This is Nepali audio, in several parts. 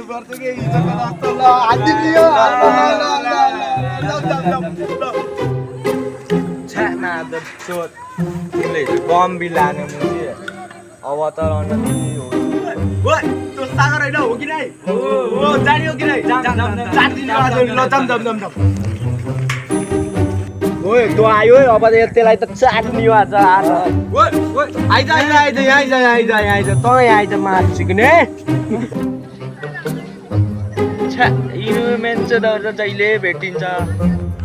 पर्छ के हिजोको जस्तो ल हालिदियो छ्याना द चोट तिमीले बम बिलाने मुजी अब त रन ओइ त्यो सागर हैन हो कि नै ओ जानी हो कि नै जान्दिनु आज ल जम ओए त्यो आयो है अब त्यसलाई त चाट्ने आज आज ओइ आइज तँ आइज मार्छिकने छ्या यिनी मान्छे त जहिले भेटिन्छ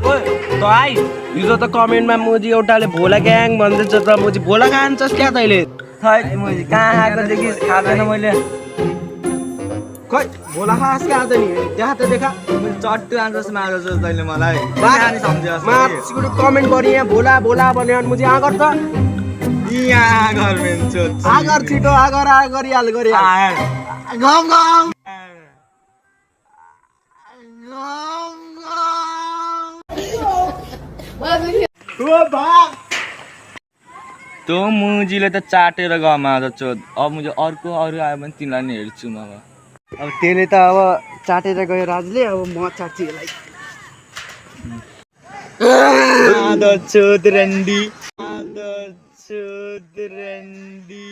ओइ त आइ हिजो त कमेन्टमा मुजी एउटाले भोला ग्याङ भन्दैछ त मुजी भोला खान्छस् क्या तैले खै मैले कहाँ आएको देखि खाँदैन मैले खै भोला खास क्या आज नि देखा त देखा चट्टु आँजस मार्छ तैँले मलाई मार्छिको कमेन्ट गरि यहाँ भोला भोला भन्यो भने मुजी आगर त यहाँ घर मेन्चो आगर छिटो आगर गरिहाल गम गम त्यो मुजीले त चाटेर गमा चोद अब मुझे अर्को अरू आयो भने तिमीलाई नि हेर्छु म अब त्यसले त अब चाटेर गयो राजले अब म चाट्छु यसलाई आदर चोद रन्डी